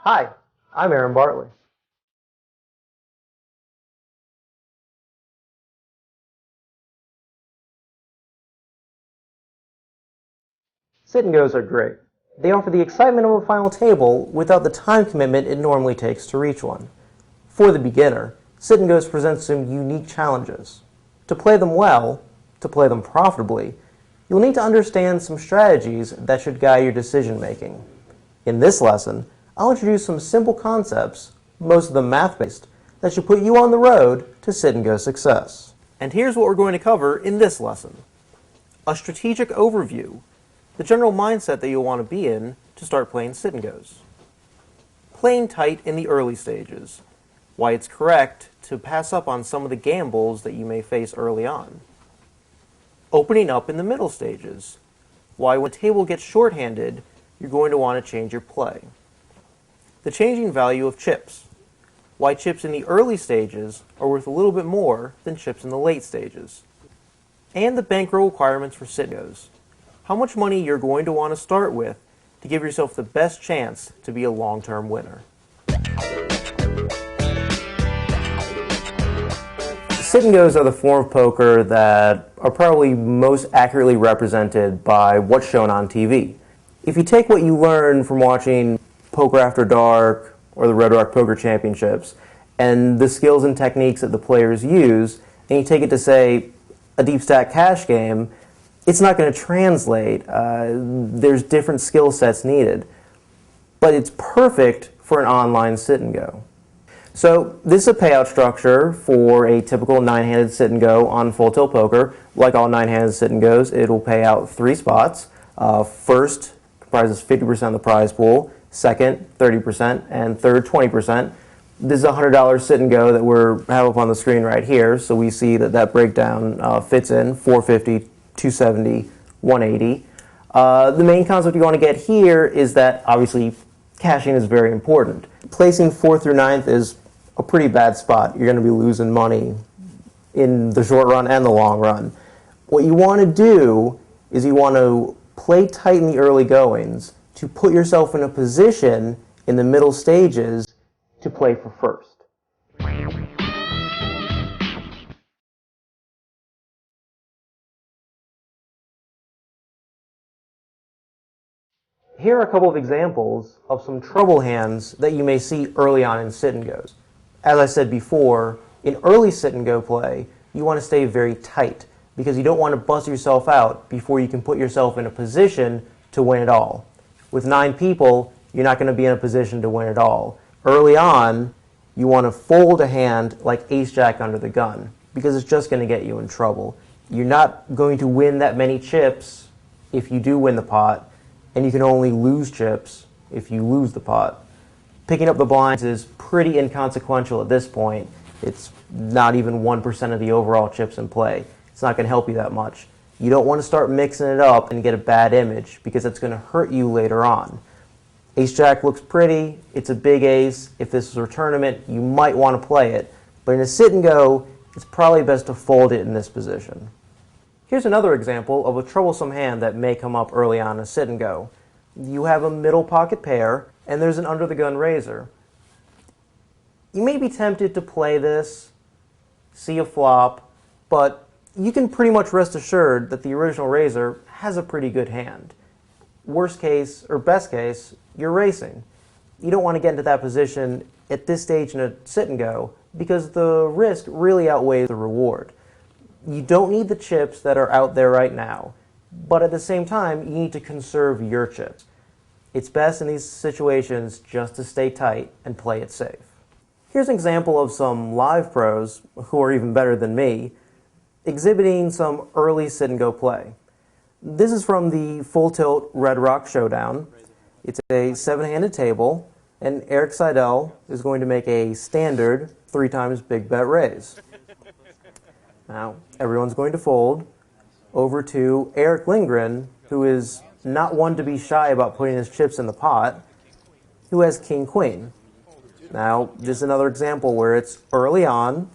Hi, I'm Aaron Bartley. Sit and goes are great. They offer the excitement of a final table without the time commitment it normally takes to reach one. For the beginner, sit and goes presents some unique challenges. To play them well, to play them profitably, you'll need to understand some strategies that should guide your decision making. In this lesson, I'll introduce some simple concepts, most of them math-based, that should put you on the road to sit and go success. And here's what we're going to cover in this lesson. A strategic overview, the general mindset that you'll want to be in to start playing sit and goes. Playing tight in the early stages, why it's correct to pass up on some of the gambles that you may face early on. Opening up in the middle stages, why when the table gets shorthanded, you're going to want to change your play. The changing value of chips, why chips in the early stages are worth a little bit more than chips in the late stages. And the bankroll requirements for sit and goes, how much money you're going to want to start with to give yourself the best chance to be a long-term winner. Sit and goes are the form of poker that are probably most accurately represented by what's shown on TV. If you take what you learn from watching Poker After Dark or the Red Rock Poker Championships and the skills and techniques that the players use, and you take it to, say, a deep stack cash game, it's not going to translate. There's different skill sets needed. But it's perfect for an online sit and go. So this is a payout structure for a typical 9-handed sit and go on full tilt poker. Like all 9-handed sit and goes, it'll pay out 3 spots. First comprises 50% of the prize pool, second 30%, and third 20%. This is a $100 sit and go that we have up on the screen right here. So we see that that breakdown fits in $450, $270, $180. The main concept you want to get here is that obviously cashing is very important. Placing 4th through 9th is a pretty bad spot. You're going to be losing money in the short run and the long run. What you want to do is you want to play tight in the early goings to put yourself in a position in the middle stages to play for first. Here are a couple of examples of some trouble hands that you may see early on in sit and goes. As I said before, in early sit and go play, you want to stay very tight because you don't want to bust yourself out before you can put yourself in a position to win it all. With 9 people, you're not going to be in a position to win it all. Early on, you want to fold a hand like ace-jack under the gun because it's just going to get you in trouble. You're not going to win that many chips if you do win the pot, and you can only lose chips if you lose the pot. Picking up the blinds is pretty inconsequential at this point. It's not even 1% of the overall chips in play. It's not going to help you that much. You don't want to start mixing it up and get a bad image because it's going to hurt you later on. Ace-jack looks pretty. It's a big ace. If this was a tournament, you might want to play it. But in a sit and go, it's probably best to fold it in this position. Here's another example of a troublesome hand that may come up early on in a sit and go. You have a middle pocket pair, and there's an under the gun razor. You may be tempted to play this, see a flop, but you can pretty much rest assured that the original razor has a pretty good hand. Worst case, or best case, you're racing. You don't want to get into that position at this stage in a sit and go because the risk really outweighs the reward. You don't need the chips that are out there right now, but at the same time, you need to conserve your chips. It's best in these situations just to stay tight and play it safe. Here's an example of some live pros, who are even better than me, exhibiting some early sit and go play. This is from the Full Tilt Red Rock Showdown. It's a 7-handed table, and Eric Seidel is going to make a standard 3 times big bet raise. Now, everyone's going to fold over to Eric Lindgren, who is not one to be shy about putting his chips in the pot, who has king-queen. Now, just another example where it's early on,